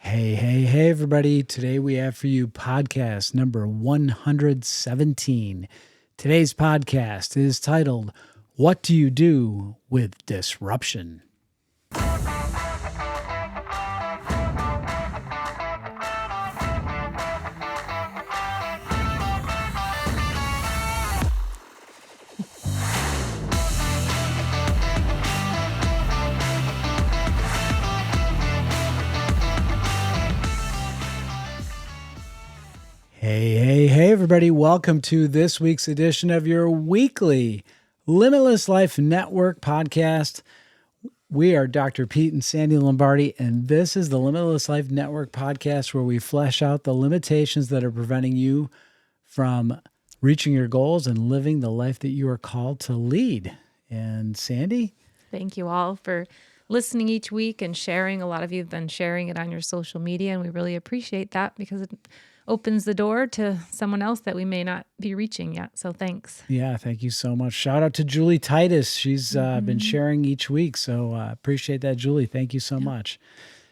Hey, everybody. Today we have for you podcast number 117. Today's podcast is titled, What Do You Do with Disruption? Hey, everybody. Welcome to this week's edition of your weekly Limitless Life Network podcast. We are Dr. Pete and Sandy Lombardi, and this is the Limitless Life Network podcast where we flesh out the limitations that are preventing you from reaching your goals and living the life that you are called to lead. And Sandy? Thank you all for listening each week and sharing. A lot of you have been sharing it on your social media, and we really appreciate that because it opens the door to someone else that we may not be reaching yet. So thanks. Yeah, thank you so much. Shout out to Julie Titus. She's been sharing each week, so appreciate that, Julie. Thank you so much.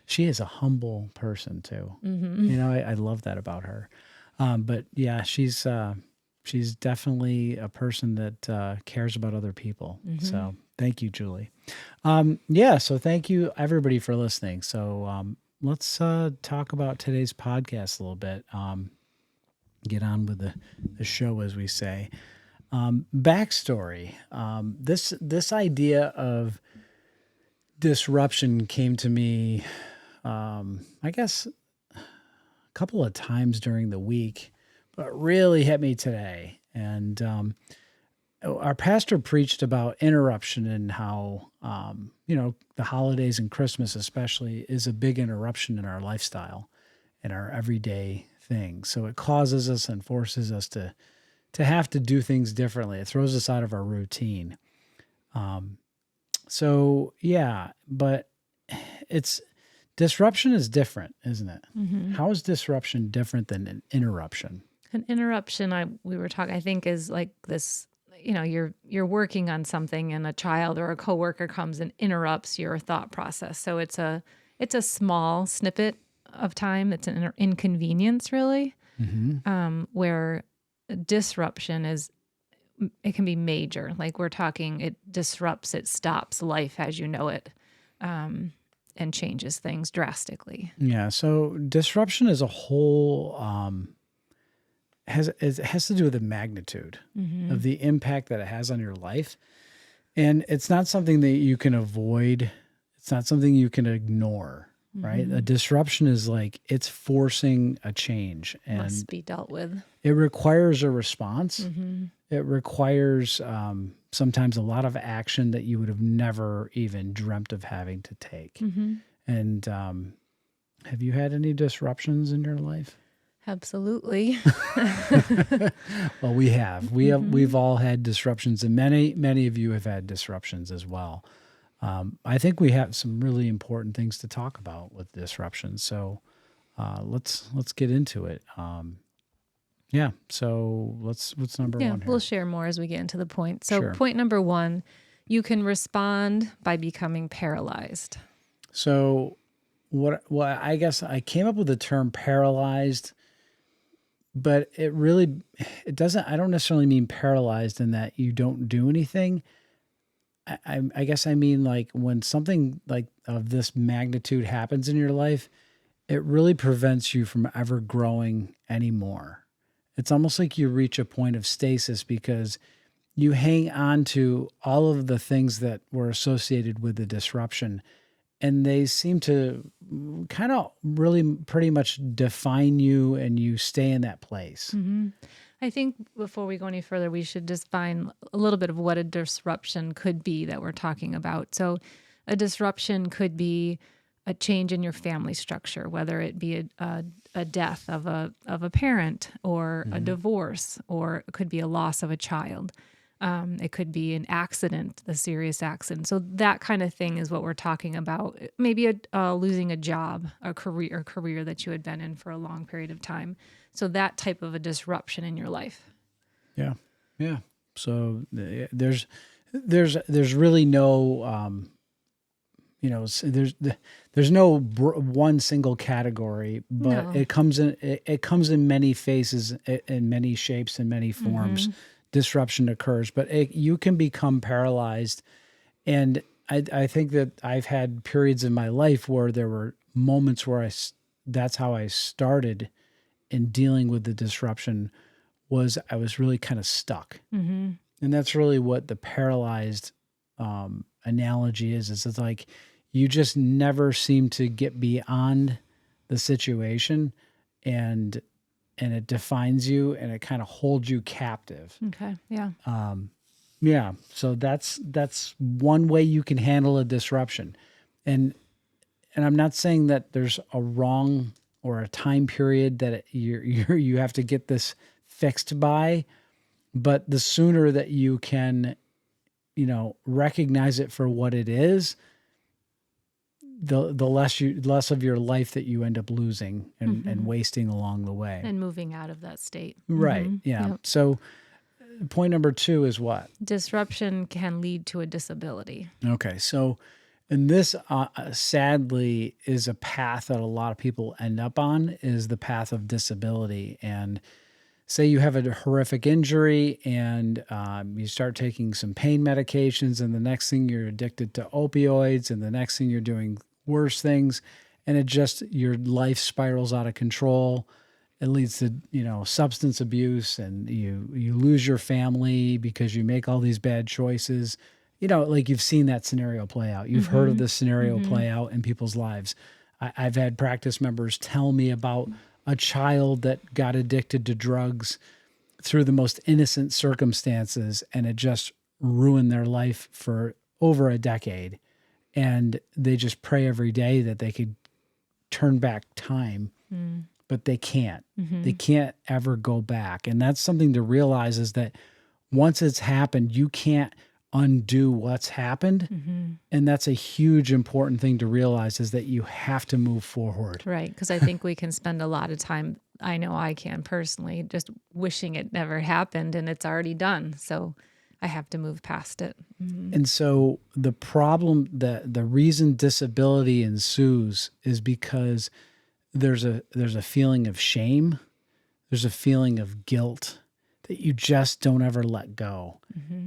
She is a humble person too. You know, I love that about her. But yeah, she's definitely a person that cares about other people. So thank you, Julie. So thank you everybody for listening. So let's talk about today's podcast a little bit. Get on with the show, as we say. Backstory. This idea of disruption came to me, I guess, a couple of times during the week, but really hit me today. And our pastor preached about interruption and how, the holidays and Christmas especially is a big interruption in our lifestyle and our everyday things. So it causes us and forces us to have to do things differently. It throws us out of our routine. But disruption is different, isn't it? How is disruption different than an interruption? An interruption, we were talking, I think, is like this. You're working on something, and a child or a coworker comes and interrupts your thought process. So it's a small snippet of time. It's an inconvenience, really. Where disruption it can be major. Like we're talking, it disrupts, it stops life as you know it, and changes things drastically. Yeah. So disruption as a whole it has to do with the magnitude of the impact that it has on your life. And it's not something that you can avoid. It's not something you can ignore, right? A disruption is like it's forcing a change and must be dealt with. It requires a response. It requires sometimes a lot of action that you would have never even dreamt of having to take. And have you had any disruptions in your life? Absolutely. Well, we have. We've all had disruptions, and many of you have had disruptions as well. I think we have some really important things to talk about with disruptions. So let's get into it. So what's number one here? We'll share more as we get into the point. So Point number one, you can respond by becoming paralyzed. So I guess I came up with the term paralyzed, but it doesn't, I don't necessarily mean paralyzed in that you don't do anything. I guess I mean like when something like of this magnitude happens in your life, it really prevents you from ever growing anymore. It's almost like you reach a point of stasis because you hang on to all of the things that were associated with the disruption, and they seem to kind of really pretty much define you, and you stay in that place. I think before we go any further, we should define a little bit of what a disruption could be that we're talking about. So a disruption could be a change in your family structure, whether it be a death of a parent or a divorce, or it could be a loss of a child. It could be an accident, a serious accident. So that kind of thing is what we're talking about. Maybe losing a job, a career that you had been in for a long period of time. So that type of a disruption in your life. Yeah. So there's really no, there's no one single category, but No. it comes in many faces, in many shapes, and many forms. Disruption occurs, but you can become paralyzed. And I think that I've had periods in my life where there were moments where that's how I started in dealing with the disruption. Was I was really kind of stuck. And that's really what the paralyzed analogy is. It's like you just never seem to get beyond the situation, and it defines you, and it kind of holds you captive. Okay. Yeah. Yeah. So that's one way you can handle a disruption. And I'm not saying that there's a wrong or a time period that you have to get this fixed by, but the sooner that you can, recognize it for what it is, the less of your life that you end up losing and wasting along the way. And moving out of that state. Right. Yeah. Yep. So point number 2 is what? Disruption can lead to a disability. Okay. So, and this sadly is a path that a lot of people end up on, is the path of disability. And say you have a horrific injury, and you start taking some pain medications, and the next thing you're addicted to opioids, and the next thing you're doing worse things, and your life spirals out of control. It leads to, substance abuse, and you lose your family because you make all these bad choices. Like you've seen that scenario play out. You've heard of this scenario play out in people's lives. I've had practice members tell me about a child that got addicted to drugs through the most innocent circumstances, and it just ruined their life for over a decade. And they just pray every day that they could turn back time, but they can't. They can't ever go back. And that's something to realize, is that once it's happened, you can't undo what's happened. And that's a huge important thing to realize, is that you have to move forward. Right. Because I think we can spend a lot of time, I know I can personally, just wishing it never happened, and it's already done. So I have to move past it. And so the problem, the reason disability ensues is because there's a feeling of shame. There's a feeling of guilt that you just don't ever let go.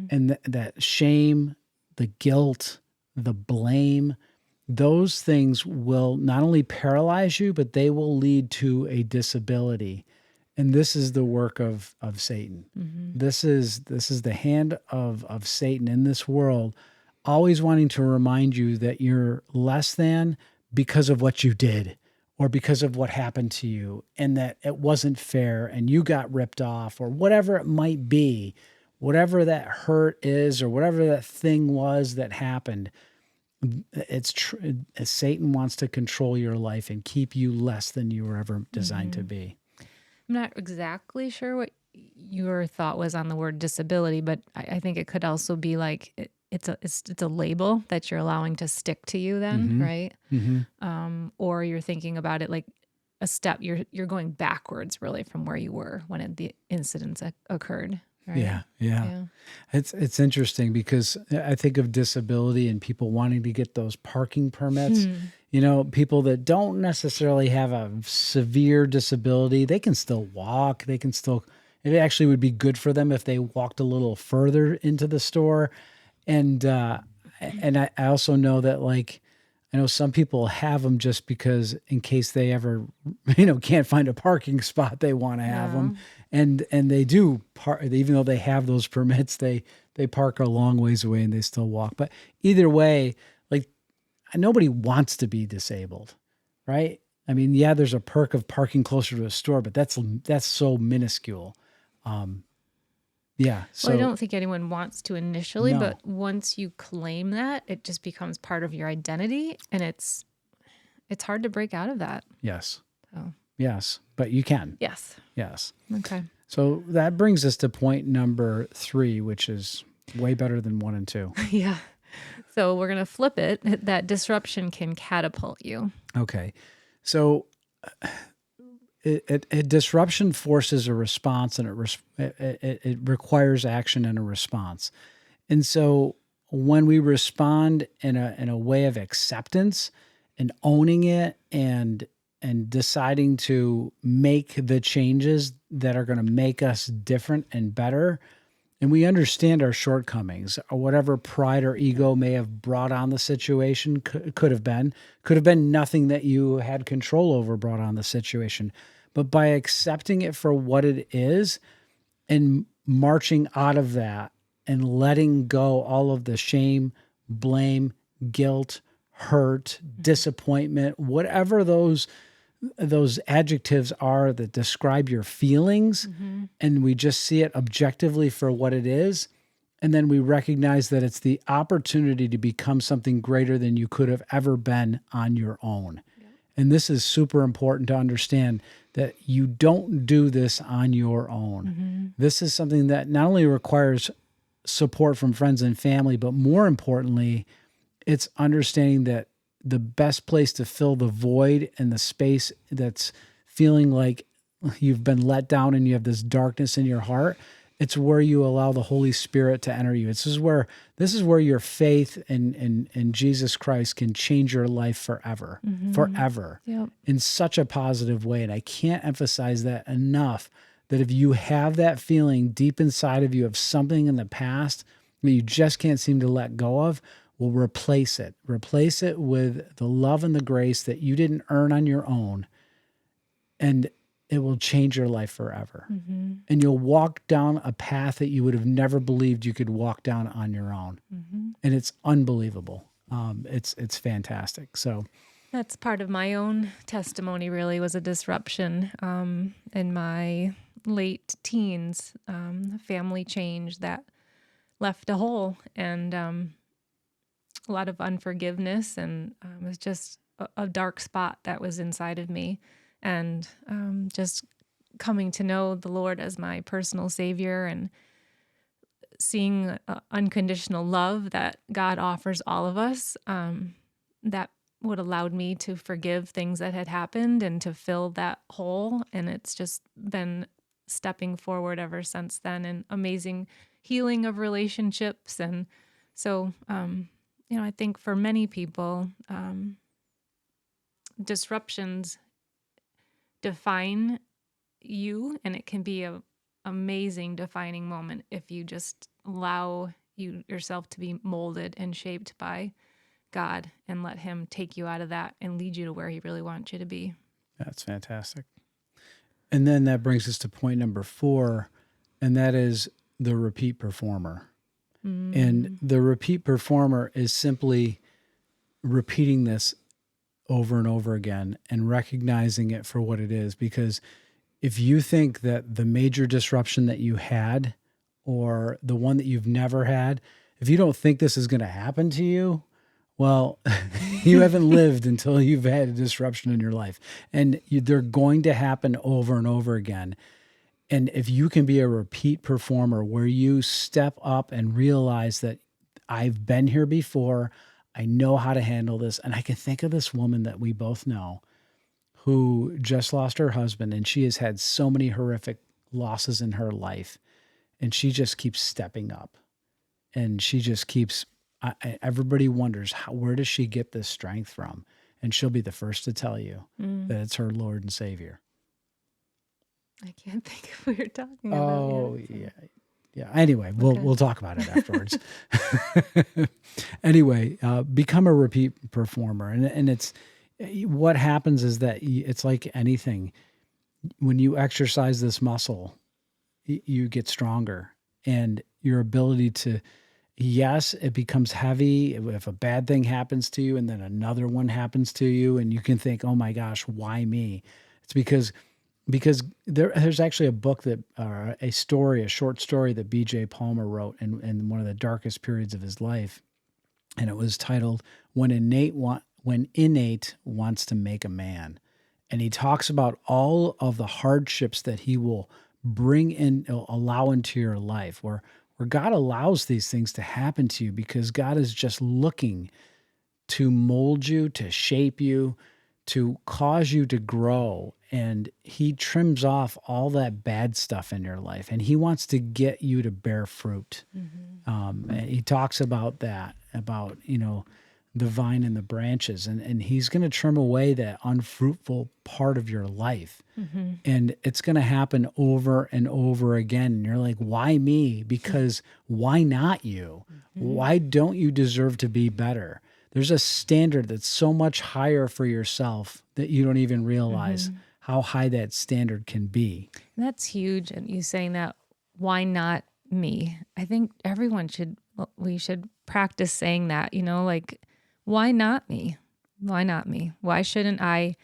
And that shame, the guilt, the blame, those things will not only paralyze you, but they will lead to a disability. And this is the work of Satan. This is the hand of Satan in this world, always wanting to remind you that you're less than because of what you did, or because of what happened to you, and that it wasn't fair and you got ripped off, or whatever it might be, whatever that hurt is, or whatever that thing was that happened. Satan wants to control your life and keep you less than you were ever designed to be. I'm not exactly sure what your thought was on the word disability, but I think it could also be like it's a label that you're allowing to stick to you then, right? Or you're thinking about it like a step. You're going backwards really from where you were when the incidents occurred. Right? Yeah. It's interesting, because I think of disability and people wanting to get those parking permits. People that don't necessarily have a severe disability, they can still walk. It actually would be good for them if they walked a little further into the store. And I also know that, like, I know some people have them just because in case they ever, can't find a parking spot, they want to have them. And they do park, even though they have those permits, they park a long ways away and they still walk. But either way, like, nobody wants to be disabled, right? I mean, yeah, there's a perk of parking closer to a store, but that's so minuscule. Yeah. So Well, I don't think anyone wants to initially, No. but once you claim that, it just becomes part of your identity, and it's hard to break out of that. yes. Oh. Yes. But you can. Yes. Yes. Okay. So that brings us to point number 3, which is way better than 1 and 2. Yeah. So we're going to flip it. That disruption can catapult you. Okay. So a disruption forces a response, and it requires action and a response. And so when we respond in a way of acceptance and owning it and deciding to make the changes that are going to make us different and better, and we understand our shortcomings or whatever pride or ego may have brought on the situation, could have been nothing that you had control over brought on the situation. But by accepting it for what it is and marching out of that and letting go all of the shame, blame, guilt, hurt, disappointment, whatever those adjectives are that describe your feelings, and we just see it objectively for what it is, and then we recognize that it's the opportunity to become something greater than you could have ever been on your own. And this is super important to understand, that you don't do this on your own. This is something that not only requires support from friends and family, but more importantly, it's understanding that the best place to fill the void and the space that's feeling like you've been let down and you have this darkness in your heart, it's where you allow the Holy Spirit to enter you. This is where your faith in Jesus Christ can change your life forever, forever, in such a positive way. And I can't emphasize that enough, that if you have that feeling deep inside of you of something in the past that you just can't seem to let go of, well, replace it. Replace it with the love and the grace that you didn't earn on your own, and it will change your life forever. And you'll walk down a path that you would have never believed you could walk down on your own. And it's unbelievable. It's fantastic. So That's part of my own testimony, really, was a disruption in my late teens, a family change that left a hole, and a lot of unforgiveness, and it was just a dark spot that was inside of me. And just coming to know the Lord as my personal Savior, and seeing unconditional love that God offers all of us, that what allowed me to forgive things that had happened and to fill that hole. And it's just been stepping forward ever since then, and amazing healing of relationships. And so, I think for many people, disruptions define you, and it can be a amazing defining moment if you just allow yourself to be molded and shaped by God and let him take you out of that and lead you to where he really wants you to be. that's fantastic. And then that brings us to point number 4, and that is the repeat performer. And the repeat performer is simply repeating this over and over again and recognizing it for what it is. Because if you think that the major disruption that you had, or the one that you've never had, if you don't think this is going to happen to you, well, you haven't lived until you've had a disruption in your life. And they're going to happen over and over again. And if you can be a repeat performer where you step up and realize that I've been here before, I know how to handle this. And I can think of this woman that we both know who just lost her husband, and she has had so many horrific losses in her life. And she just keeps stepping up, and she just keeps, everybody wonders, where does she get this strength from? And she'll be the first to tell you that it's her Lord and Savior. I can't think of what you're talking about. Oh, yeah. Yeah. Anyway, we'll talk about it afterwards. Anyway, become a repeat performer. And it's, what happens is that it's like anything. When you exercise this muscle, you get stronger, and your ability to, yes, it becomes heavy if a bad thing happens to you and then another one happens to you, and you can think, oh my gosh, why me? It's because there's actually a book that, a short story that B.J. Palmer wrote in one of the darkest periods of his life, and it was titled "When Innate Wants to Make a Man," and he talks about all of the hardships that he will bring in, allow into your life, where God allows these things to happen to you because God is just looking to mold you, to shape you, to cause you to grow, and he trims off all that bad stuff in your life, and he wants to get you to bear fruit. And he talks about that, about, the vine and the branches, and he's going to trim away that unfruitful part of your life. And it's going to happen over and over again. And you're like, why me? Because why not you? Why don't you deserve to be better? There's a standard that's so much higher for yourself that you don't even realize how high that standard can be. That's huge. And you saying that, why not me? I think we should practice saying that, like, why not me? Why not me? Why shouldn't I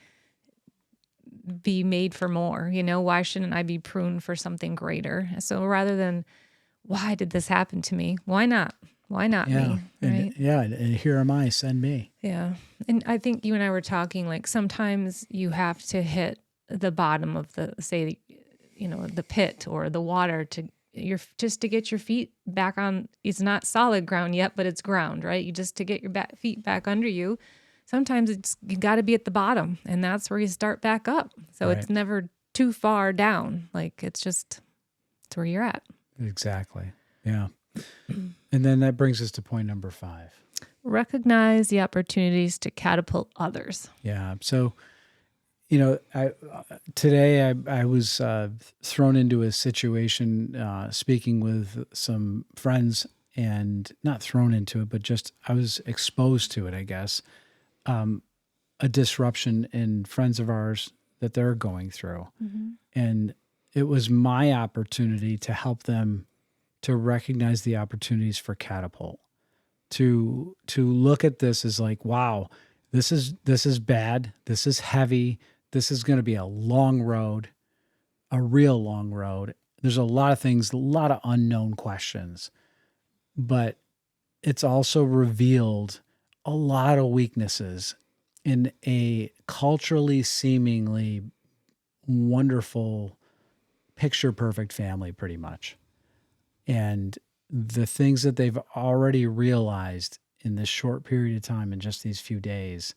be made for more? Why shouldn't I be pruned for something greater? So rather than, why did this happen to me? Why not? Why not me? Right? And here am I, send me. Yeah. And I think you and I were talking, like, sometimes you have to hit the bottom of the pit or the water just to get your feet back on. It's not solid ground yet, but it's ground, right? To get your feet back under you. Sometimes you got to be at the bottom, and that's where you start back up. So Right. It's never too far down. Like, it's where you're at. Exactly. Yeah. And then that brings us to point number 5. Recognize the opportunities to catapult others. Yeah. So, today I was thrown into a situation speaking with some friends, and not thrown into it, but just I was exposed to it, I guess. A disruption in friends of ours that they're going through. And it was my opportunity to help them to recognize the opportunities for catapult, to look at this as like, wow, this is bad. This is heavy. This is going to be a long road, a real long road. There's a lot of things, a lot of unknown questions, but it's also revealed a lot of weaknesses in a culturally seemingly wonderful, picture perfect family, pretty much. And the things that they've already realized in this short period of time, in just these few days,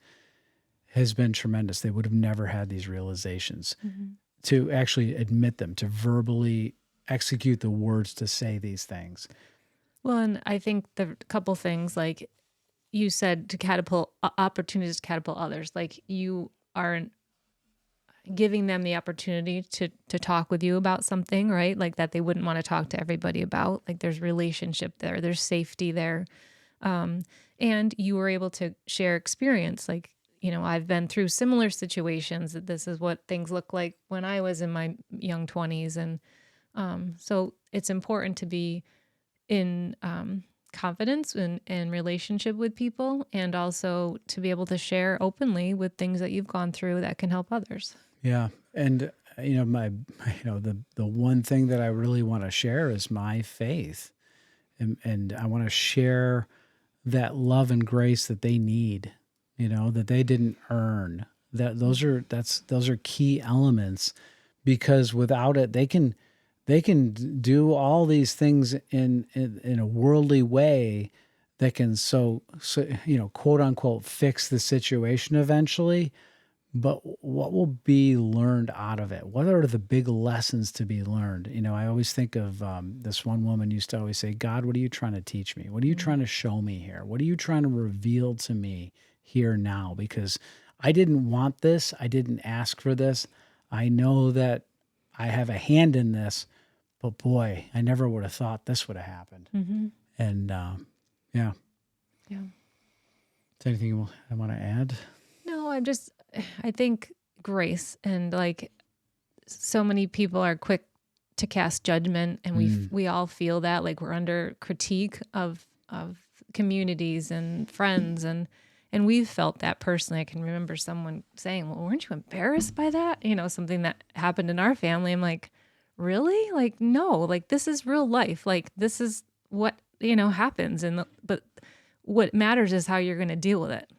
has been tremendous. They would have never had these realizations to actually admit them, to verbally execute the words to say these things. Well, and I think the couple things, like you said, to catapult opportunities to catapult others, like you are giving them the opportunity to talk with you about something, right? Like that they wouldn't want to talk to everybody about. Like there's relationship there, there's safety there. And you were able to share experience. Like, I've been through similar situations, that this is what things look like when I was in my young 20s. And so it's important to be in confidence and relationship with people, and also to be able to share openly with things that you've gone through that can help others. Yeah. And, the one thing that I really want to share is my faith. And I want to share that love and grace that they need, that they didn't earn. Those are key elements, because without it, they can do all these things in a worldly way that can quote unquote fix the situation eventually. But what will be learned out of it? What are the big lessons to be learned? I always think of this one woman used to always say, God, what are you trying to teach me? What are you trying to show me here? What are you trying to reveal to me here now? Because I didn't want this. I didn't ask for this. I know that I have a hand in this, but boy, I never would have thought this would have happened. And yeah. Yeah. Is there anything I want to add? No, I think grace, and like so many people are quick to cast judgment, and we all feel that, like we're under critique of communities and friends, and we've felt that personally. I can remember someone saying, well, weren't you embarrassed by that? Something that happened in our family. I'm like, really? Like, no, like this is real life. Like this is what, happens. But what matters is how you're going to deal with it,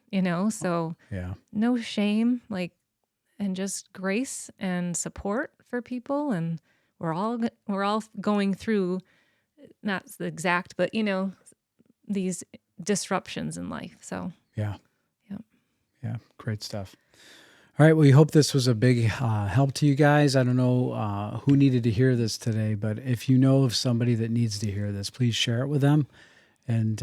so Yeah. no shame, like, and just grace and support for people. And we're all going through, not the exact, but these disruptions in life. So Yeah. yeah. Yeah. Great stuff. All right. We hope this was a big help to you guys. I don't know who needed to hear this today, but if you know of somebody that needs to hear this, please share it with them. And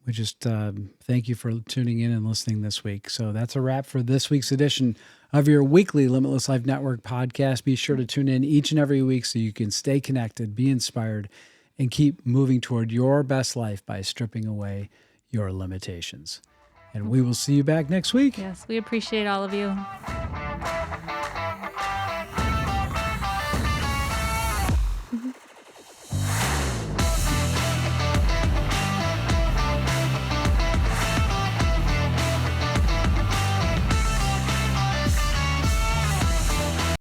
we just thank you for tuning in and listening this week. So that's a wrap for this week's edition of your weekly Limitless Life Network podcast. Be sure to tune in each and every week so you can stay connected, be inspired, and keep moving toward your best life by stripping away your limitations. And we will see you back next week. Yes, we appreciate all of you.